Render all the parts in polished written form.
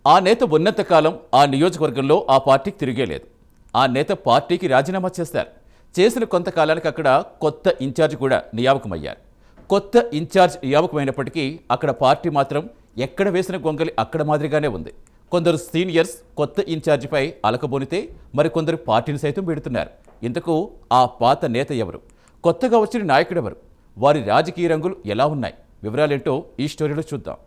ఆ నేత ఉన్నంతకాలం ఆ నియోజకవర్గంలో ఆ పార్టీకి తిరిగేలేదు. ఆ నేత పార్టీకి రాజీనామా చేశారు. చేసిన కొంతకాలానికి అక్కడ కొత్త ఇన్ఛార్జ్ కూడా నియామకమయ్యారు. కొత్త ఇన్ఛార్జ్ నియామకమైనప్పటికీ అక్కడ పార్టీ మాత్రం ఎక్కడ వేసిన గొంగలి అక్కడ మాదిరిగానే ఉంది. కొందరు సీనియర్స్ కొత్త ఇన్ఛార్జిపై అలకబోనితే మరికొందరు పార్టీని సైతం పెడుతున్నారు. ఇంతకు ఆ పాత నేత ఎవరు? కొత్తగా వచ్చిన నాయకుడెవరు? వారి రాజకీయ రంగులు ఎలా ఉన్నాయి? వివరాలేంటో ఈ స్టోరీలో చూద్దాం.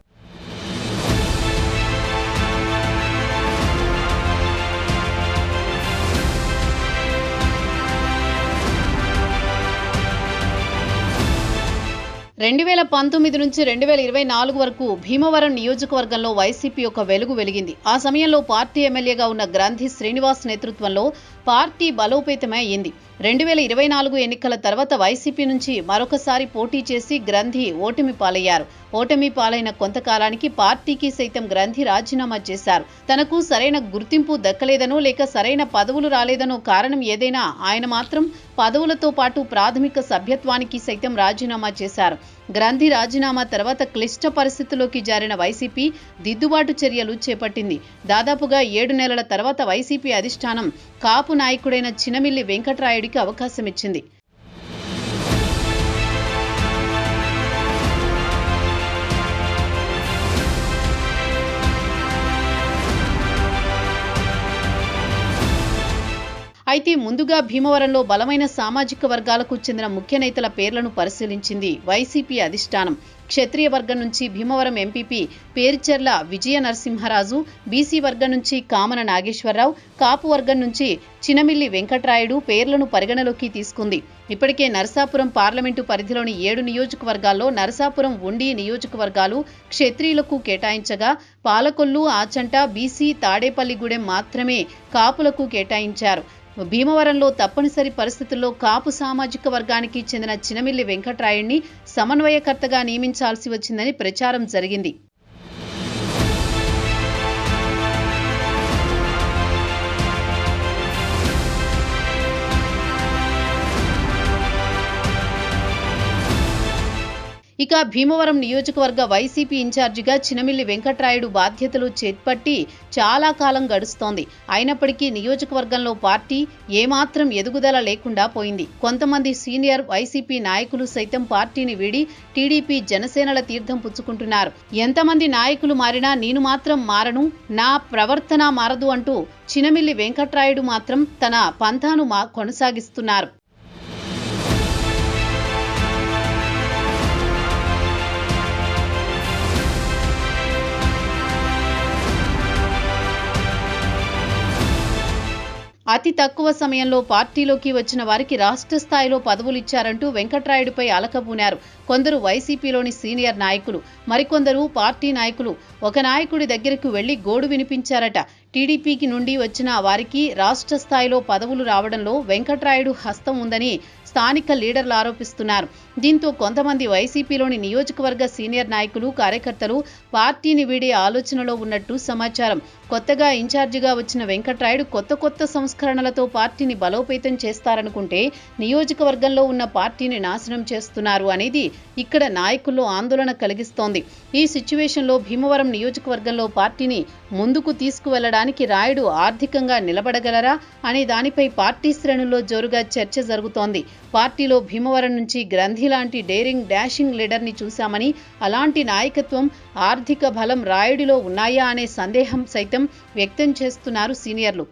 రెండు 2019 నుంచి 2024 వరకు భీమవరం నియోజకవర్గంలో వైసీపీ ఒక వెలుగు వెలిగింది. ఆ సమయంలో పార్టీ ఎమ్మెల్యేగా ఉన్న గ్రంథి శ్రీనివాస్ నేతృత్వంలో పార్టీ బలోపేతమై అయింది. 2024 ఎన్నికల తర్వాత వైసీపీ నుంచి మరొకసారి పోటీ చేసి గ్రంథి ఓటమి పాలయ్యారు. ఓటమి పాలైన కొంతకాలానికి పార్టీకి సైతం గ్రంథి రాజీనామా చేశారు. తనకు సరైన గుర్తింపు దక్కలేదనో లేక సరైన పదవులు రాలేదనో కారణం ఏదైనా ఆయన మాత్రం పదవులతో పాటు ప్రాథమిక సభ్యత్వానికి సైతం రాజీనామా చేశారు. గ్రంథి రాజీనామా తర్వాత క్లిష్ట పరిస్థితుల్లోకి జారిన వైసీపీ దిద్దుబాటు చర్యలు చేపట్టింది. దాదాపుగా 7 నెలల తర్వాత వైసీపీ అధిష్టానం కాపు నాయకుడైన చినమిల్లి వెంకట్రాయుడికి అవకాశం ఇచ్చింది. అయితే ముందుగా భీమవరంలో బలమైన సామాజిక వర్గాలకు చెందిన ముఖ్య నేతల పేర్లను పరిశీలించింది వైసీపీ అధిష్టానం. క్షత్రియ వర్గం నుంచి భీమవరం ఎంపీపీ పేర్చెర్ల విజయ నరసింహరాజు, బీసీ వర్గం నుంచి కామన నాగేశ్వరరావు, కాపు వర్గం నుంచి చినమిల్లి వెంకట్రాయుడు పేర్లను పరిగణలోకి తీసుకుంది. ఇప్పటికే నరసాపురం పార్లమెంటు పరిధిలోని 7 నియోజకవర్గాల్లో నరసాపురం, ఉండి నియోజకవర్గాలు క్షత్రియులకు కేటాయించగా పాలకొల్లు, ఆచంట, బీసీ, తాడేపల్లిగూడెం మాత్రమే కాపులకు కేటాయించారు. భీమవరంలో తప్పనిసరి పరిస్థితుల్లో కాపు సామాజిక వర్గానికి చెందిన చినమిల్లి వెంకట్రాయుడిని సమన్వయకర్తగా నియమించాల్సి వచ్చిందని ప్రచారం జరిగింది. ఇక భీమవరం నియోజకవర్గ వైసీపీ ఇన్ఛార్జిగా చినమిల్లి వెంకట్రాయుడు బాధ్యతలు చేపట్టి చాలా కాలం గడుస్తోంది. అయినప్పటికీ నియోజకవర్గంలో పార్టీ ఏమాత్రం ఎదుగుదల లేకుండా పోయింది. కొంతమంది సీనియర్ వైసీపీ నాయకులు సైతం పార్టీని వీడి టీడీపీ, జనసేనల తీర్థం పుచ్చుకుంటున్నారు. ఎంతమంది నాయకులు మారినా నేను మాత్రం మారను, నా ప్రవర్తన మారదు అంటూ చినమిల్లి వెంకట్రాయుడు మాత్రం తన పంథాను కొనసాగిస్తున్నారు. అతి తక్కువ సమయంలో పార్టీలోకి వచ్చిన వారికి రాష్ట్ర స్థాయిలో పదవులు ఇచ్చారంటూ వెంకట్రాయుడిపై అలకబూనారు కొందరు వైసీపీలోని సీనియర్ నాయకులు. మరికొందరు పార్టీ నాయకులు ఒక నాయకుడి దగ్గరకు వెళ్లి గోడు వినిపించారట. టీడీపీకి నుండి వచ్చిన వారికి రాష్ట్ర స్థాయిలో పదవులు రావడంలో వెంకట్రాయుడు హస్తం ఉందని స్థానిక లీడర్లు ఆరోపిస్తున్నారు. దీంతో కొంతమంది వైసీపీలోని నియోజకవర్గ సీనియర్ నాయకులు, కార్యకర్తలు పార్టీని వీడే ఆలోచనలో ఉన్నట్టు సమాచారం. కొత్తగా ఇన్ఛార్జిగా వచ్చిన వెంకట్రాయుడు కొత్త సంస్కరణలతో పార్టీని బలోపేతం చేస్తారనుకుంటే నియోజకవర్గంలో ఉన్న పార్టీని నాశనం చేస్తున్నారు అనేది ఇక్కడ నాయకుల్లో ఆందోళన కలిగిస్తోంది. ఈ సిచ్యువేషన్లో భీమవరం నియోజకవర్గంలో పార్టీని ముందుకు తీసుకువెళ్లడానికి రాయుడు ఆర్థికంగా నిలబడగలరా అనే దానిపై పార్టీ శ్రేణుల్లో జోరుగా చర్చ జరుగుతోంది. పార్టీలో భీమవరం నుంచి గ్రంథి లాంటి డేరింగ్ డాషింగ్ లీడర్ని చూశామని, అలాంటి నాయకత్వం, ఆర్థిక బలం రాయుడిలో ఉన్నాయా అనే సందేహం సైతం వ్యక్తం చేస్తున్నారు సీనియర్లు.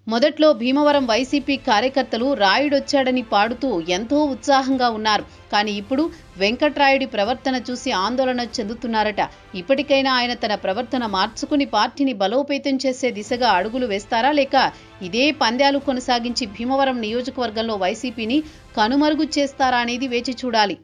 మొదట్లో భీమవరం వైసీపీ కార్యకర్తలు రాయుడొచ్చాడని పాడుతూ ఎంతో ఉత్సాహంగా ఉన్నారు. కానీ ఇప్పుడు వెంకట్రాయుడి ప్రవర్తన చూసి ఆందోళన చెందుతున్నారట. ఇప్పటికైనా ఆయన తన ప్రవర్తన మార్చుకుని పార్టీని బలోపేతం చేసే దిశగా అడుగులు వేస్తారా, లేక ఇదే పందాలు కొనసాగించి భీమవరం నియోజకవర్గంలో వైసీపీని కనుమరుగు చేస్తారా అనేది వేచి చూడాలి.